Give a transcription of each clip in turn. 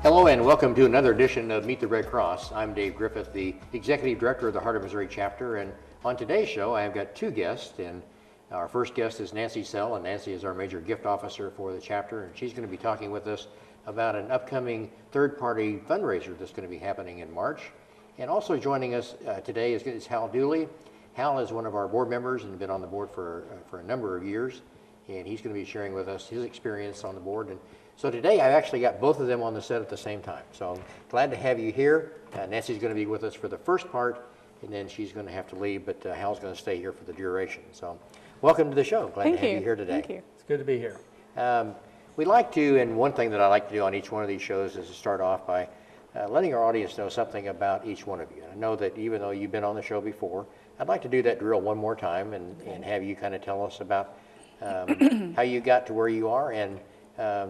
Hello and welcome to another edition of Meet the Red Cross. I'm Dave Griffith, the Executive Director of the Heart of Missouri Chapter, and on today's show I have got two guests, and our first guest is Nancy Sell, and Nancy is our Major Gift Officer for the chapter, and she's going to be talking with us about an upcoming third-party fundraiser that's going to be happening in March. And also joining us today is Hal Dulle. Hal is one of our board members and been on the board for a number of years, and he's going to be sharing with us his experience on the board. And so today I've actually got both of them on the set at the same time. So I'm glad to have you here. Nancy's going to be with us for the first part, and then she's going to have to leave, but Hal's going to stay here for the duration. So welcome to the show. Glad to have you here today. Thank you. It's good to be here. We like to, and one thing that I like to do on each one of these shows is to start off by letting our audience know something about each one of you. And I know that even though you've been on the show before, I'd like to do that drill one more time and have you kind of tell us about how you got to where you are. And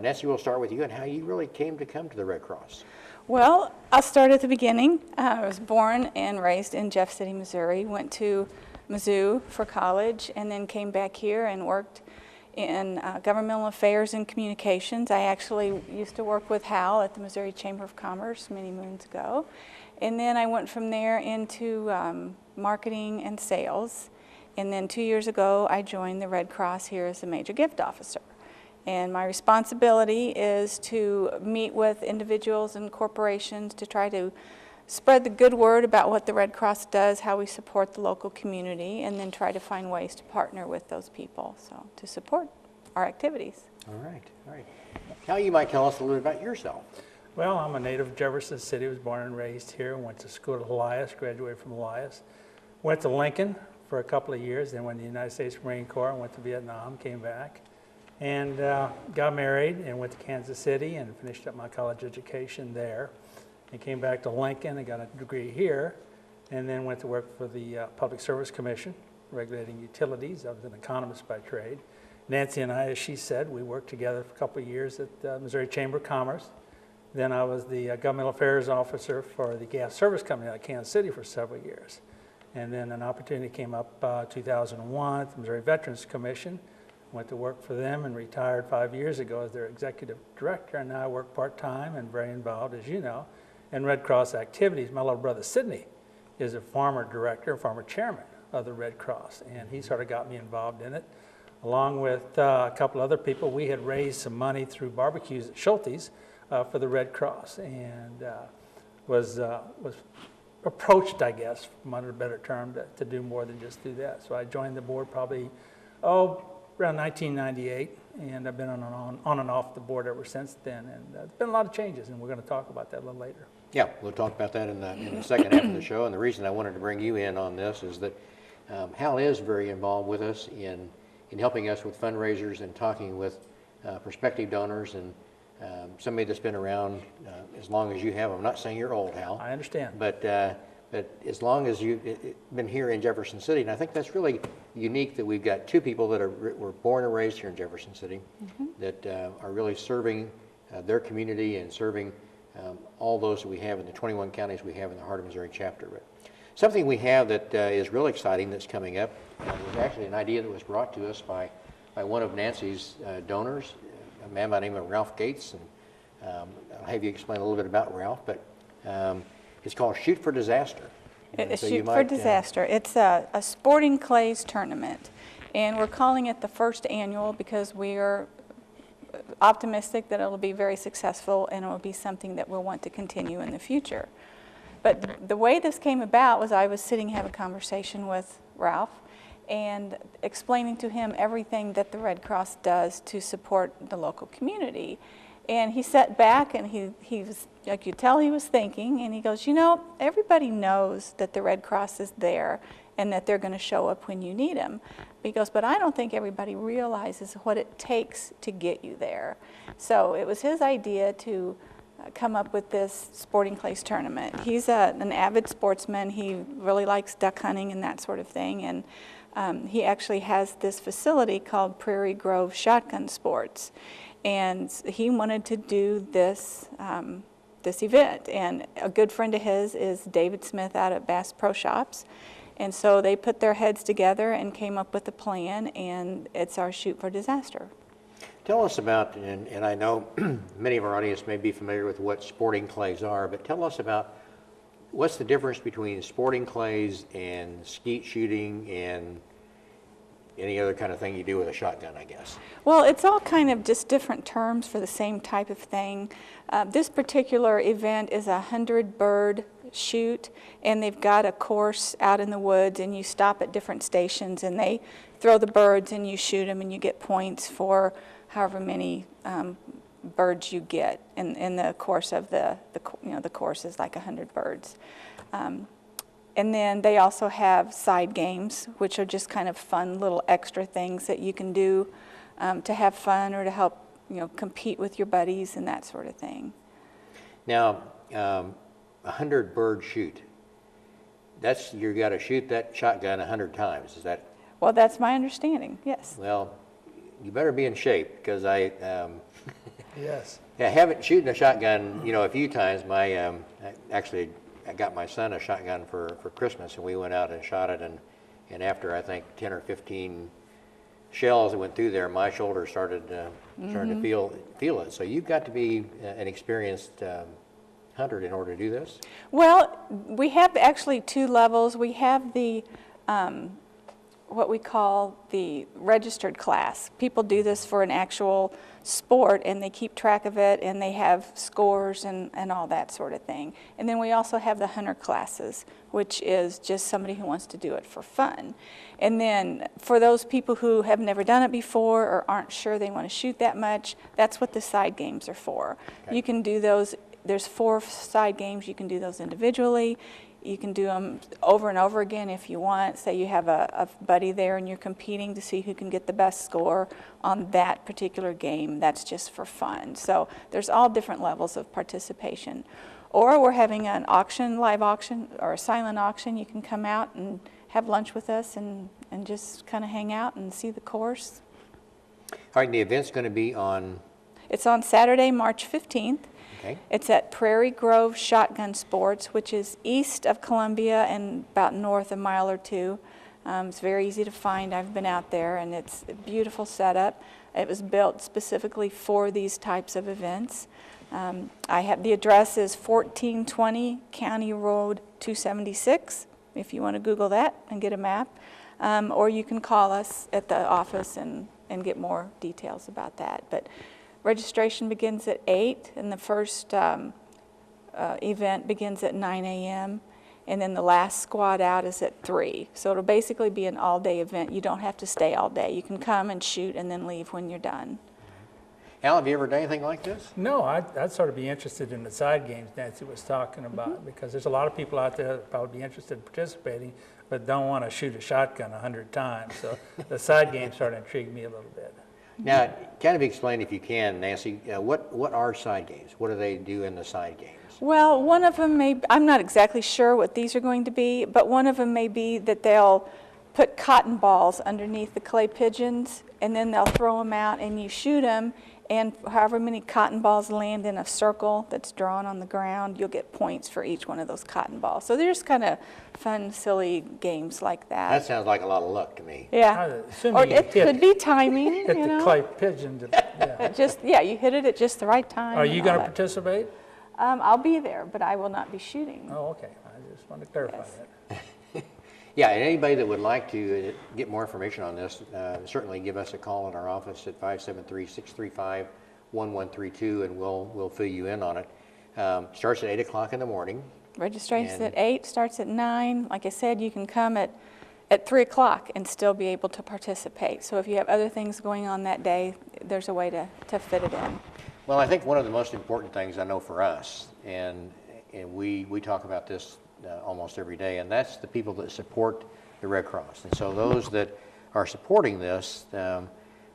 Nancy, we'll start with you and how you really came to the Red Cross. Well, I'll start at the beginning. I was born and raised in Jeff City, Missouri, went to Mizzou for college, and then came back here and worked in governmental affairs and communications. I actually used to work with Hal at the Missouri Chamber of Commerce many moons ago. And then I went from there into marketing and sales. And then 2 years ago, I joined the Red Cross here as the Major Gift Officer. And my responsibility is to meet with individuals and corporations to try to spread the good word about what the Red Cross does, how we support the local community, and then try to find ways to partner with those people to support our activities. All right. How you might tell us a little bit about yourself. Well, I'm a native of Jefferson City, was born and raised here, went to school at Elias, graduated from Elias, went to Lincoln for a couple of years, then went to the United States Marine Corps, went to Vietnam, came back, and got married and went to Kansas City and finished up my college education there. And came back to Lincoln and got a degree here, and then went to work for the Public Service Commission, regulating utilities. I was an economist by trade. Nancy and I, as she said, we worked together for a couple of years at the Missouri Chamber of Commerce. Then I was the governmental affairs officer for the gas service company out of Kansas City for several years. And then an opportunity came up 2001 at the Missouri Veterans Commission. Went to work for them and retired 5 years ago as their executive director. And now I work part-time and very involved, as you know, in Red Cross activities. My little brother Sidney is a former director, former chairman of the Red Cross, and he sort of got me involved in it. Along with a couple other people, we had raised some money through barbecues at Schulte's for the Red Cross, and was approached, I guess, for want of a better term, to do more than just do that. So I joined the board probably, around 1998, and I've been on and off the board ever since then, and there's been a lot of changes, and we're going to talk about that a little later. Yeah, we'll talk about that in the second half of the show, and the reason I wanted to bring you in on this is that Hal is very involved with us in helping us with fundraisers and talking with prospective donors and somebody that's been around as long as you have. I'm not saying you're old, Hal. I understand. But as long as you've been here in Jefferson City, and I think that's really unique that we've got two people that were born and raised here in Jefferson City that are really serving their community and serving all those that we have in the 21 counties we have in the Heart of Missouri chapter. But something we have that is really exciting that's coming up was actually an idea that was brought to us by one of Nancy's donors, a man by the name of Ralph Gates. And I'll have you explain a little bit about Ralph, but it's called Shoot for Disaster. Shoot for Disaster. It's a sporting clays tournament, and we're calling it the first annual because we are optimistic that it'll be very successful and it will be something that we'll want to continue in the future. But the way this came about was I was sitting having a conversation with Ralph and explaining to him everything that the Red Cross does to support the local community. And he sat back and he was, I could tell he was thinking, and he goes, you know, everybody knows that the Red Cross is there and that they're going to show up when you need them. He goes, but I don't think everybody realizes what it takes to get you there. So it was his idea to come up with this sporting clays tournament. He's an avid sportsman. He really likes duck hunting and that sort of thing. And he actually has this facility called Prairie Grove Shotgun Sports. And he wanted to do this this event. And a good friend of his is David Smith out at Bass Pro Shops. And so they put their heads together and came up with a plan, and it's our Shoot for Disaster. Tell us about, and I know many of our audience may be familiar with what sporting clays are, but tell us about what's the difference between sporting clays and skeet shooting and any other kind of thing you do with a shotgun, I guess. Well, it's all kind of just different terms for the same type of thing. This particular event is a 100-bird shoot, and they've got a course out in the woods, and you stop at different stations, and they throw the birds, and you shoot them, and you get points for however many birds you get in the course of the course is like 100 birds. And then they also have side games, which are just kind of fun little extra things that you can do to have fun or to help, compete with your buddies and that sort of thing. Now, 100-bird shoot. You got to shoot that shotgun 100 times. Is that? Well, that's my understanding. Yes. Well, you better be in shape because Yes. I haven't shooting a shotgun, a few times. I got my son a shotgun for Christmas, and we went out and shot it, and after I think 10 or 15 shells that went through there, my shoulder started to feel it. So you've got to be an experienced hunter in order to do this? Well, we have actually two levels. We have the what we call the registered class. People do this for an actual sport, and they keep track of it, and they have scores and all that sort of thing. And then we also have the hunter classes, which is just somebody who wants to do it for fun. And then for those people who have never done it before or aren't sure they want to shoot that much, that's what the side games are for. Okay. You can do those. There's 4 side games. You can do those individually. You can do them over and over again if you want. Say you have a buddy there and you're competing to see who can get the best score on that particular game. That's just for fun. So there's all different levels of participation. Or we're having an auction, live auction, or a silent auction. You can come out and have lunch with us and just kind of hang out and see the course. All right, the event's going to be on? It's on Saturday, March 15th. Okay. It's at Prairie Grove Shotgun Sports, which is east of Columbia and about north a mile or two. It's very easy to find. I've been out there, and it's a beautiful setup. It was built specifically for these types of events. The address is 1420 County Road 276, if you want to Google that and get a map. Or you can call us at the office and get more details about that. But registration begins at 8, and the first event begins at 9 a.m., and then the last squad out is at 3. So it'll basically be an all-day event. You don't have to stay all day. You can come and shoot and then leave when you're done. Al, have you ever done anything like this? No, I'd sort of be interested in the side games Nancy was talking about, because there's a lot of people out there that probably be interested in participating but don't want to shoot a shotgun 100 times. So the side games sort of intrigue me a little bit. Now, kind of explain, if you can, Nancy, what are side games? What do they do in the side games? Well, one of them I'm not exactly sure what these are going to be, but one of them may be that they'll put cotton balls underneath the clay pigeons, and then they'll throw them out, and you shoot them, and however many cotton balls land in a circle that's drawn on the ground, you'll get points for each one of those cotton balls. So there's kind of fun, silly games like that. That sounds like a lot of luck to me. Yeah. Or it could be timing. Hit the clay pigeon. You hit it at just the right time. Are you going to participate? I'll be there, but I will not be shooting. Oh, okay. I just want to clarify that. Yeah, and anybody that would like to get more information on this, certainly give us a call in our office at 573-635-1132, and we'll fill you in on it. Starts at 8 o'clock in the morning. Registration's at 8, starts at 9. Like I said, you can come at 3 o'clock and still be able to participate. So if you have other things going on that day, there's a way to fit it in. Well, I think one of the most important things I know for us, and we talk about this almost every day, and that's the people that support the Red Cross. And so those that are supporting this, I'd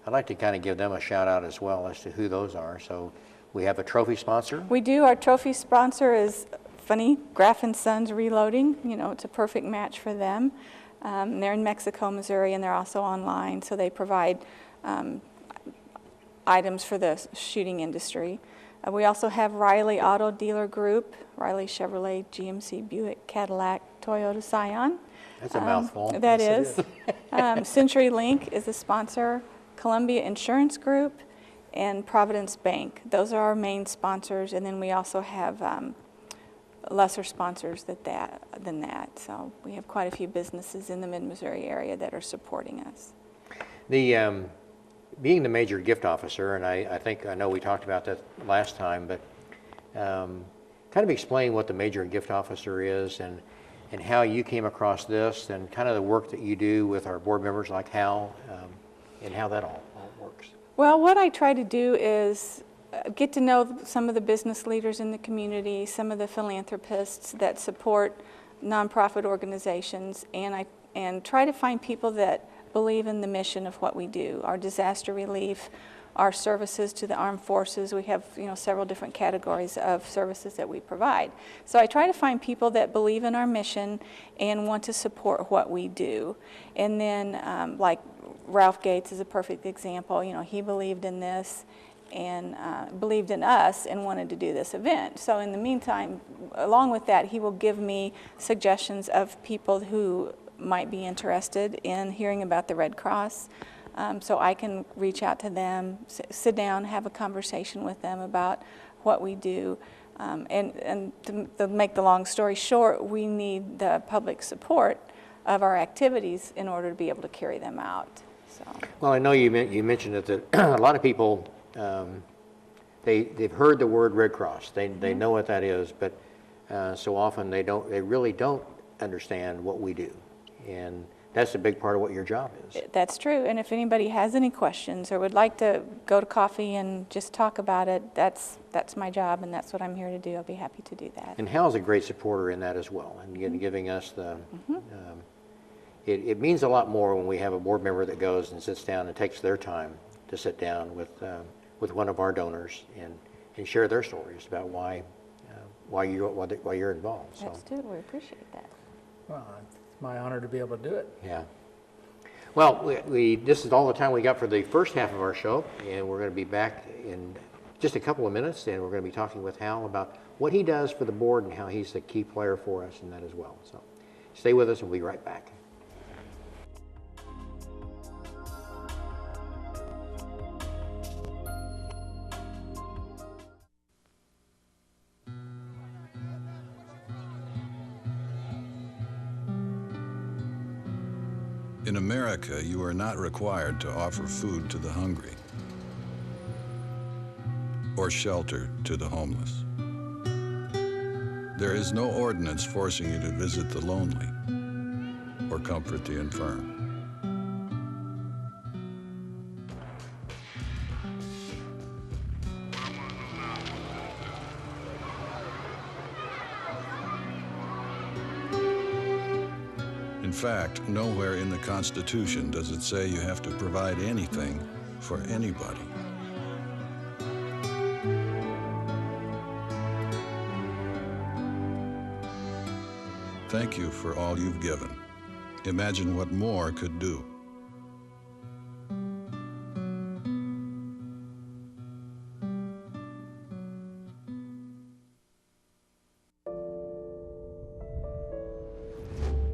like to kind of give them a shout out as well as to who those are. So we have a trophy sponsor. We do. Our trophy sponsor is funny, Graff & Sons Reloading. It's a perfect match for them. They're in Mexico, Missouri, and they're also online, so they provide items for the shooting industry. We also have Riley Auto Dealer Group, Riley Chevrolet, GMC, Buick, Cadillac, Toyota, Scion. That's a mouthful. That is. CenturyLink is the sponsor, Columbia Insurance Group, and Providence Bank. Those are our main sponsors, and then we also have lesser sponsors than that. So we have quite a few businesses in the Mid-Missouri area that are supporting us. The being the major gift officer, and I know we talked about that last time, but kind of explain what the major gift officer is and how you came across this and kind of the work that you do with our board members like Hal and how that all works. Well, what I try to do is get to know some of the business leaders in the community, some of the philanthropists that support nonprofit organizations, and try to find people that believe in the mission of what we do, our disaster relief, our services to the armed forces. We have, several different categories of services that we provide. So I try to find people that believe in our mission and want to support what we do. And then, like Ralph Gates is a perfect example. He believed in this and believed in us and wanted to do this event. So in the meantime, along with that, he will give me suggestions of people who might be interested in hearing about the Red Cross. So I can reach out to them, sit down, have a conversation with them about what we do. And to make the long story short, we need the public support of our activities in order to be able to carry them out. So. Well, I know you mentioned that a lot of people, they've heard the word Red Cross. They know what that is, but so often they really don't understand what we do. And that's a big part of what your job is. That's true. And if anybody has any questions or would like to go to coffee and just talk about it, that's my job, and that's what I'm here to do. I'll be happy to do that. And Hal's a great supporter in that as well, and giving us the. It means a lot more when we have a board member that goes and sits down and takes their time to sit down with one of our donors and share their stories about why you're involved. That's good. We appreciate that. Well, it's my honor to be able to do it. Yeah. Well, this is all the time we got for the first half of our show, and we're going to be back in just a couple of minutes, and we're going to be talking with Hal about what he does for the board and how he's a key player for us in that as well. So stay with us, and we'll be right back. In America, you are not required to offer food to the hungry or shelter to the homeless. There is no ordinance forcing you to visit the lonely or comfort the infirm. In fact, nowhere in the Constitution does it say you have to provide anything for anybody. Thank you for all you've given. Imagine what more could do.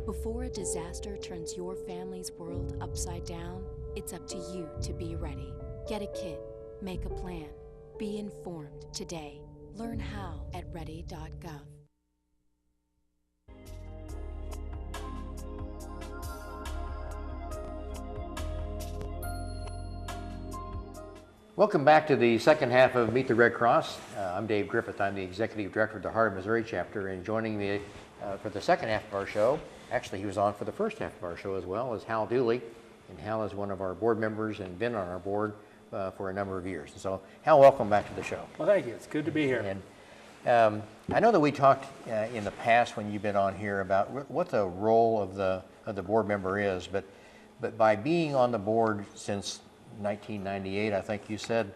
Before a disaster turns your family's world upside down, it's up to you to be ready. Get a kit, make a plan, be informed today. Learn how at ready.gov. Welcome back to the second half of Meet the Red Cross. I'm Dave Griffith. I'm the Executive Director of the Heart of Missouri chapter, and joining me for the second half of our show, actually he was on for the first half of our show as well, is Hal Dulle. And Hal is one of our board members and been on our board for a number of years. And so Hal, welcome back to the show. Well, thank you. It's good to be here. And I know that we talked in the past when you've been on here about what the role of the board member is, but by being on the board since 1998, I think you said,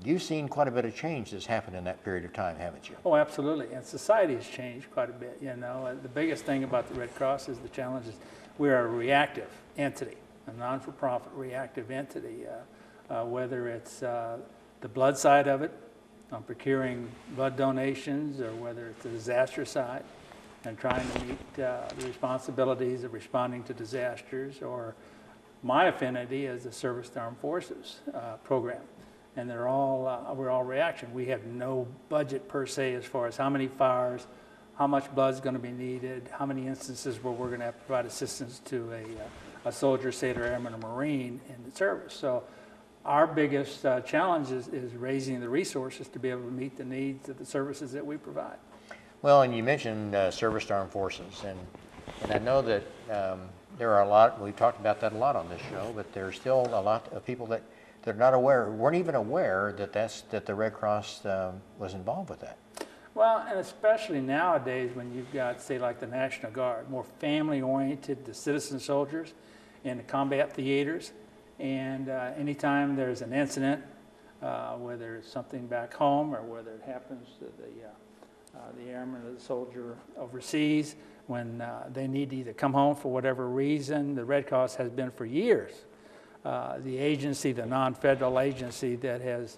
you've seen quite a bit of change that's happened in that period of time, haven't you? Oh, absolutely. And society has changed quite a bit. You know, the biggest thing about the Red Cross is the challenge is we are a reactive entity, a non-for-profit reactive entity, whether it's the blood side of it, on procuring blood donations, or whether it's the disaster side and trying to meet the responsibilities of responding to disasters, or my affinity is the Service to Armed Forces program. and we're all reaction. We have no budget per se as far as how many fires, how much blood is going to be needed, how many instances where we're going to have to provide assistance to a soldier, sailor, airman, or Marine in the service. So our biggest challenge is raising the resources to be able to meet the needs of the services that we provide. Well, and you mentioned service to armed forces, and I know that there are a lot, we've talked about that a lot on this show, but there's still a lot of people that they're not aware, weren't even aware that the Red Cross was involved with that. Well, and especially nowadays when you've got, say, like the National Guard, more family-oriented, the citizen soldiers in the combat theaters, and anytime there's an incident, whether it's something back home or whether it happens to the airman or the soldier overseas, when they need to either come home for whatever reason, the Red Cross has been for years the agency, the non-federal agency that has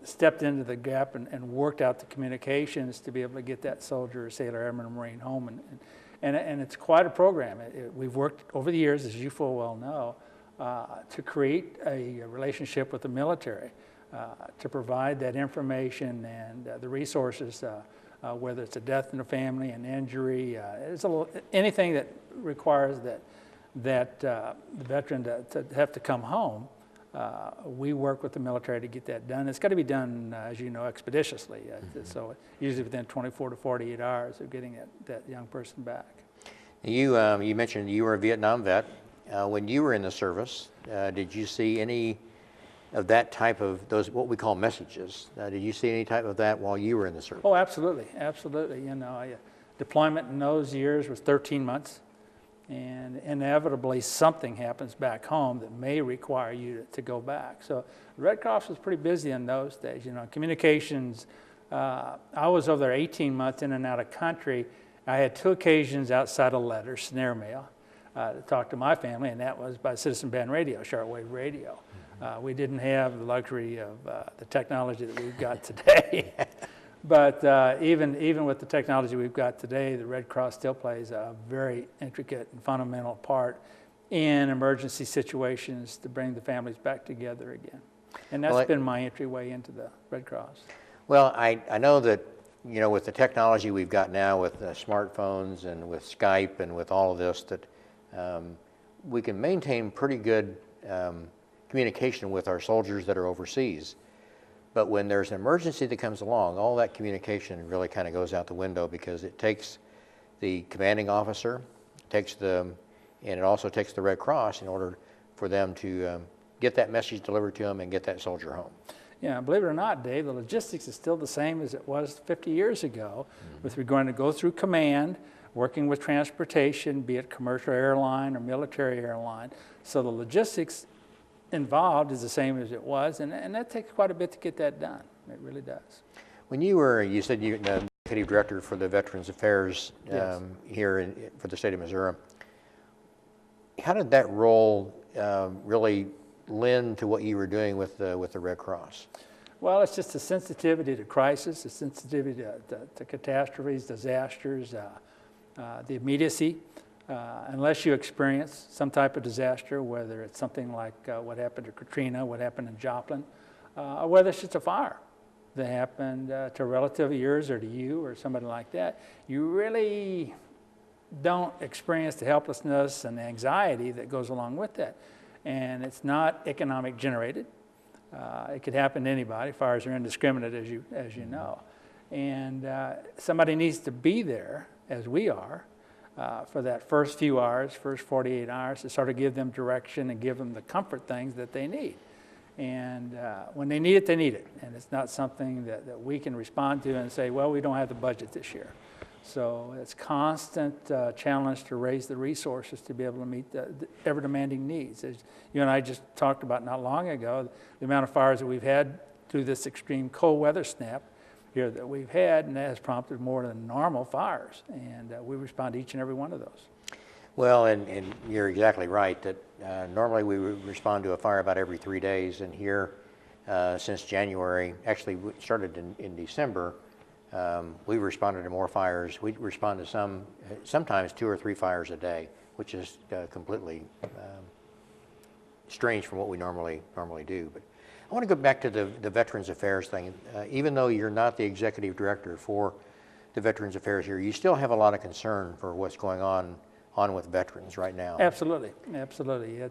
stepped into the gap and worked out the communications to be able to get that soldier, sailor, airman, or Marine home. And it's quite a program. We've worked over the years, as you full well know, to create a relationship with the military, to provide that information and the resources, whether it's a death in the family, an injury, anything that requires that the veteran to have to come home. We work with the military to get that done. It's got to be done, as you know, expeditiously. So usually within 24 to 48 hours of getting that young person back. You mentioned you were a Vietnam vet. When you were in the service, did you see any of that type of those what we call messages? Did you see any type of that while you were in the service? Oh, absolutely, absolutely. You know, deployment in those years was 13 months. And inevitably something happens back home that may require you to go back. So the Red Cross was pretty busy in those days. You know, communications, I was over there 18 months in and out of country. I had 2 occasions outside of letters, snare mail, to talk to my family, and that was by citizen band radio, shortwave radio. We didn't have the luxury of the technology that we've got today. But even with the technology we've got today, the Red Cross still plays a very intricate and fundamental part in emergency situations to bring the families back together again. And that's been my entryway into the Red Cross. Well, I know that, you know, with the technology we've got now with smartphones and with Skype and with all of this, that we can maintain pretty good communication with our soldiers that are overseas. But when there's an emergency that comes along, all that communication really kind of goes out the window, because it takes the commanding officer, and it also takes the Red Cross in order for them to get that message delivered to them and get that soldier home. Yeah, believe it or not, Dave, the logistics is still the same as it was 50 years ago. With we're going to go through command, working with transportation, be it commercial airline or military airline. So the logistics involved is the same as it was, and that takes quite a bit to get that done. It really does. When you said you're the executive director for the Veterans Affairs here for the state of Missouri. How did that role really lend to what you were doing with the Red Cross? Well, it's just a sensitivity to crisis, a sensitivity to catastrophes, disasters, the immediacy. Unless you experience some type of disaster, whether it's something like what happened to Katrina, what happened in Joplin, or whether it's just a fire that happened to a relative of yours or to you or somebody like that, you really don't experience the helplessness and the anxiety that goes along with that. And it's not economic generated. It could happen to anybody. Fires are indiscriminate, as you know. And somebody needs to be there, as we are, for that first few hours, first 48 hours, to sort of give them direction and give them the comfort things that they need. And when they need it, they need it. And it's not something that we can respond to and say, well, we don't have the budget this year. So it's constant challenge to raise the resources to be able to meet the ever-demanding needs. As you and I just talked about not long ago, the amount of fires that we've had through this extreme cold weather snap here that we've had, and that has prompted more than normal fires, and we respond to each and every one of those. Well, and you're exactly right that normally we respond to a fire about every 3 days, and here since January, actually we started in December, we responded to more fires. We respond to sometimes 2 or 3 fires a day, which is completely strange from what we normally do. But I I want to go back to the Veterans Affairs thing. Even though you're not the executive director for the Veterans Affairs here, you still have a lot of concern for what's going on with veterans right now. Absolutely, absolutely.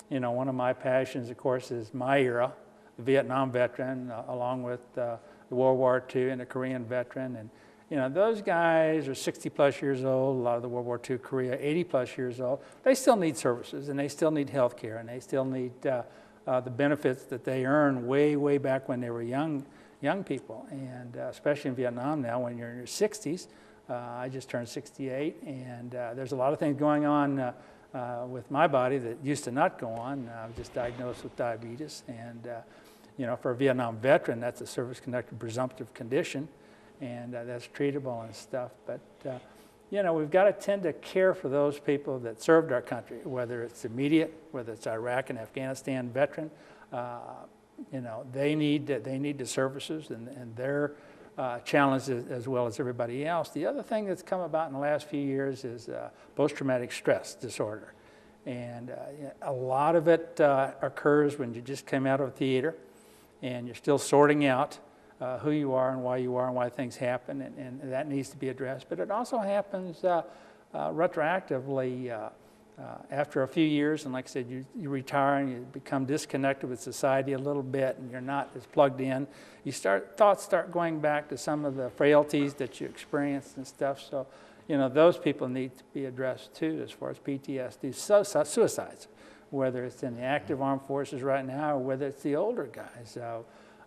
You know, one of my passions, of course, is my era, the Vietnam veteran, along with the World War II and the Korean veteran. And, you know, those guys are 60 plus years old, a lot of the World War II Korea, 80 plus years old. They still need services, and they still need health care, and they still need the benefits that they earned way back when they were young people. And especially in Vietnam now, when you're in your 60s, I just turned 68, and there's a lot of things going on with my body that used to not go on. I was just diagnosed with diabetes, and you know, for a Vietnam veteran, that's a service-connected presumptive condition, and that's treatable and stuff. But you know, we've got to tend to care for those people that served our country, whether it's immediate, whether it's Iraq and Afghanistan veteran. You know, they need the services and their challenges as well as everybody else. The other thing that's come about in the last few years is post-traumatic stress disorder. And a lot of it occurs when you just came out of a theater and you're still sorting out who you are and why things happen, and that needs to be addressed. But it also happens retroactively after a few years, and like I said, you retire and you become disconnected with society a little bit, and you're not as plugged in. Thoughts start going back to some of the frailties that you experienced and stuff. So, you know, those people need to be addressed too, as far as PTSD, suicides, whether it's in the active armed forces right now or whether it's the older guys.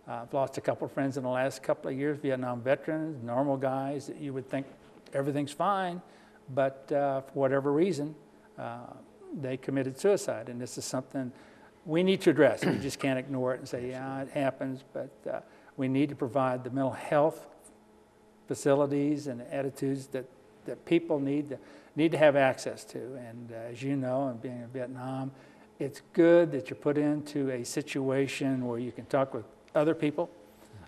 I've lost a couple of friends in the last couple of years, Vietnam veterans, normal guys that you would think everything's fine, but for whatever reason, they committed suicide. And this is something we need to address. We just can't ignore it and say, yeah, it happens, but we need to provide the mental health facilities and attitudes that people need to have access to. And as you know, and being in Vietnam, it's good that you're put into a situation where you can talk with other people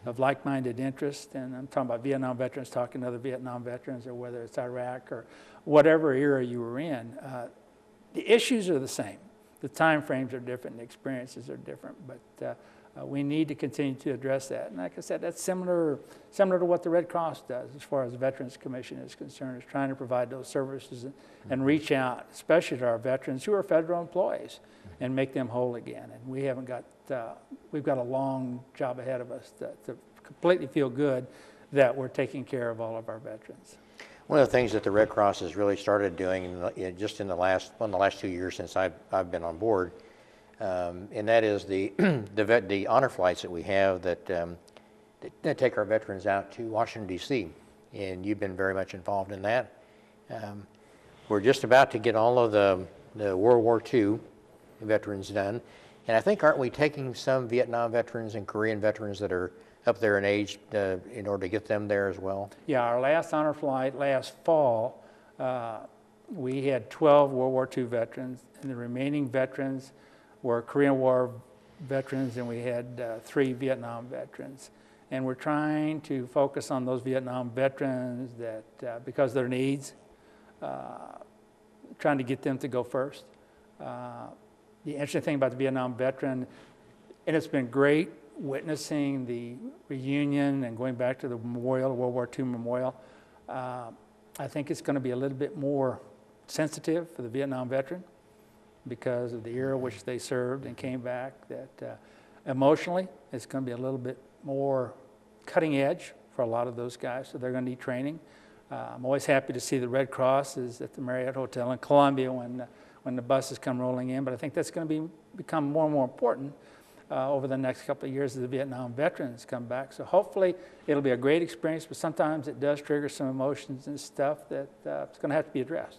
of like-minded interest, and I'm talking about Vietnam veterans talking to other Vietnam veterans, or whether it's Iraq or whatever era you were in. The issues are the same. The time frames are different, the experiences are different, but we need to continue to address that. And like I said, that's similar to what the Red Cross does as far as the Veterans Commission is concerned, is trying to provide those services and reach out, especially to our veterans who are federal employees, and make them whole again. And we haven't got, we've got a long job ahead of us to completely feel good that we're taking care of all of our veterans. One of the things that the Red Cross has really started doing just in the last 2 years since I've been on board, and that is the honor flights that we have that take our veterans out to Washington, D.C., and you've been very much involved in that. We're just about to get all of the World War II veterans done, and I think, aren't we taking some Vietnam veterans and Korean veterans that are up there in age in order to get them there as well? Yeah, our last honor flight last fall, we had 12 World War II veterans, and the remaining veterans were Korean War veterans, and we had 3 Vietnam veterans. And we're trying to focus on those Vietnam veterans that, because of their needs, trying to get them to go first. The interesting thing about the Vietnam veteran, and it's been great witnessing the reunion and going back to the memorial, World War II memorial, I think it's going to be a little bit more sensitive for the Vietnam veteran because of the era which they served and came back, that emotionally it's going to be a little bit more cutting edge for a lot of those guys, so they're going to need training. I'm always happy to see the Red Cross is at the Marriott Hotel in Columbia when the buses come rolling in, but I think that's going to become more and more important over the next couple of years as the Vietnam veterans come back. So hopefully it'll be a great experience, but sometimes it does trigger some emotions and stuff that it's going to have to be addressed.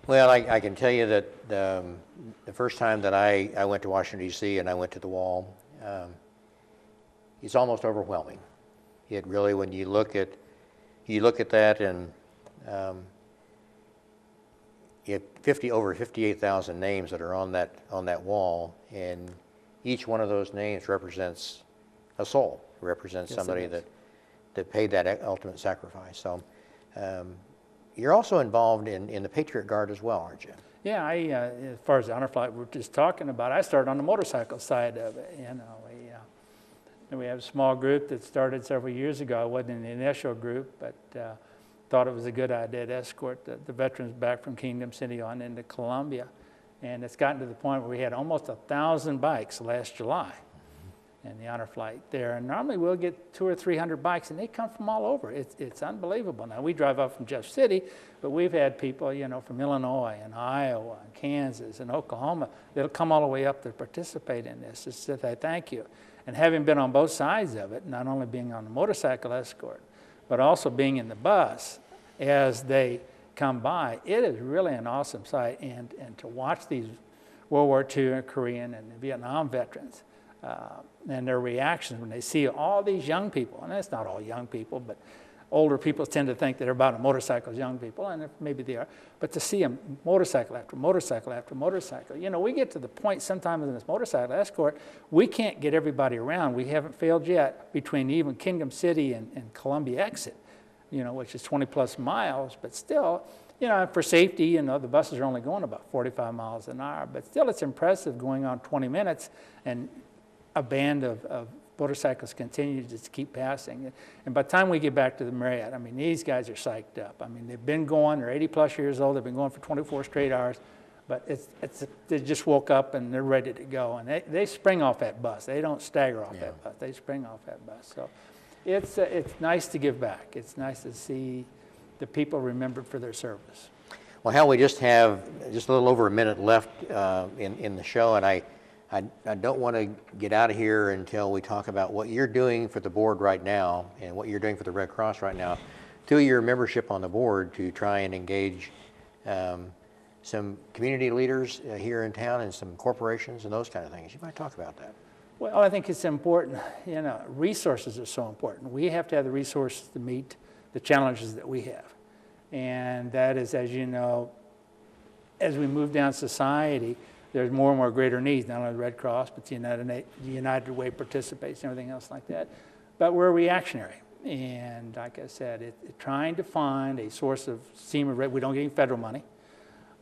Well, I can tell you that the first time that I went to Washington, D.C. and I went to the wall, it's almost overwhelming. It really, when you look at that, and you have over 58,000 names that are on that wall, and each one of those names represents a soul, represents somebody that paid that ultimate sacrifice. So you're also involved in the Patriot Guard as well, aren't you? Yeah, as far as the honor flight we're just talking about, I started on the motorcycle side of it. You know, And we have a small group that started several years ago. I wasn't in the initial group, but thought it was a good idea to escort the veterans back from Kingdom City on into Columbia. And it's gotten to the point where we had almost 1,000 bikes last July in the honor flight there. And normally we'll get 200 or 300 bikes, and they come from all over. It's unbelievable. Now, we drive up from Jeff City, but we've had people, you know, from Illinois and Iowa and Kansas and Oklahoma that'll come all the way up to participate in this, just to say thank you. And having been on both sides of it, not only being on the motorcycle escort, but also being in the bus as they come by, it is really an awesome sight. And to watch these World War II and Korean and Vietnam veterans and their reactions when they see all these young people, and it's not all young people, but older people tend to think that they're about motorcycles, young people, and maybe they are, but to see them motorcycle after motorcycle after motorcycle. You know, we get to the point sometimes in this motorcycle escort, we can't get everybody around. We haven't failed yet between even Kingdom City and Columbia exit, you know, which is 20 plus miles, but still, you know, for safety, you know, the buses are only going about 45 miles an hour, but still it's impressive going on 20 minutes and a band of motorcycles continue to just keep passing. And by the time we get back to the Marriott, I mean, these guys are psyched up. I mean, they've been going, they're 80 plus years old, they've been going for 24 straight hours, but they just woke up and they're ready to go. And they spring off that bus. They don't stagger off that bus. They spring off that bus. So it's nice to give back. It's nice to see the people remembered for their service. Well, Hal, we just have just a little over a minute left in the show, and I don't want to get out of here until we talk about what you're doing for the board right now and what you're doing for the Red Cross right now through your membership on the board to try and engage some community leaders here in town and some corporations and those kind of things. You might talk about that. Well, I think it's important. You know, resources are so important. We have to have the resources to meet the challenges that we have. And that is, as you know, as we move down society, there's more and more greater needs, not only the Red Cross, but the United Way participates and everything else like that. But we're reactionary. And like I said, trying to find a source of we don't get any federal money,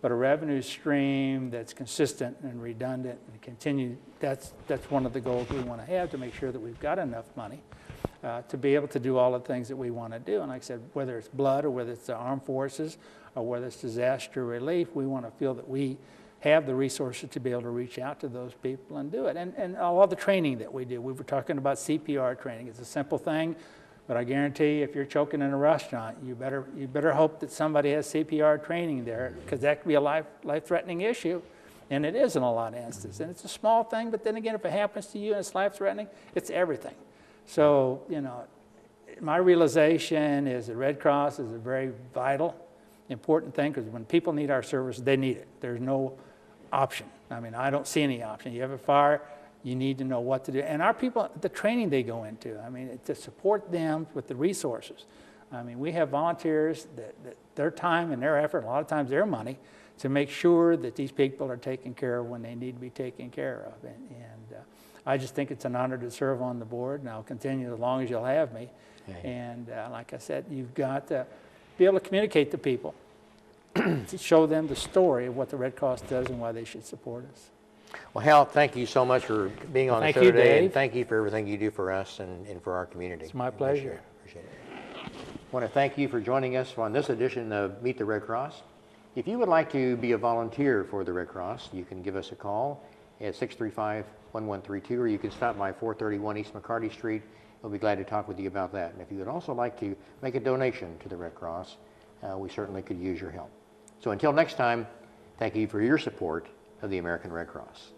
but a revenue stream that's consistent and redundant and continue, that's one of the goals we want to have, to make sure that we've got enough money to be able to do all the things that we want to do. And like I said, whether it's blood or whether it's the armed forces or whether it's disaster relief, we want to feel that we have the resources to be able to reach out to those people and do it. And all the training that we do. We were talking about CPR training. It's a simple thing, but I guarantee you, if you're choking in a restaurant, you better hope that somebody has CPR training there, because that could be a life-threatening issue, and it is in a lot of instances. And it's a small thing, but then again, if it happens to you and it's life-threatening, it's everything. So, you know, my realization is the Red Cross is a very vital, important thing, because when people need our service, they need it. There's no option. I mean, I don't see any option. You have a fire, you need to know what to do. And our people, the training they go into, I mean, to support them with the resources. I mean, we have volunteers that their time and their effort, a lot of times their money, to make sure that these people are taken care of when they need to be taken care of. And I just think it's an honor to serve on the board, and I'll continue as long as you'll have me. Okay. And like I said, you've got to be able to communicate to people, to show them the story of what the Red Cross does and why they should support us. Well, Hal, thank you so much for being on the show today, Dave. and thank you for everything you do for us and for our community. It's my pleasure. Appreciate it. I want to thank you for joining us on this edition of Meet the Red Cross. If you would like to be a volunteer for the Red Cross, you can give us a call at 635-1132, or you can stop by 431 East McCarty Street. We'll be glad to talk with you about that. And if you would also like to make a donation to the Red Cross, we certainly could use your help. So until next time, thank you for your support of the American Red Cross.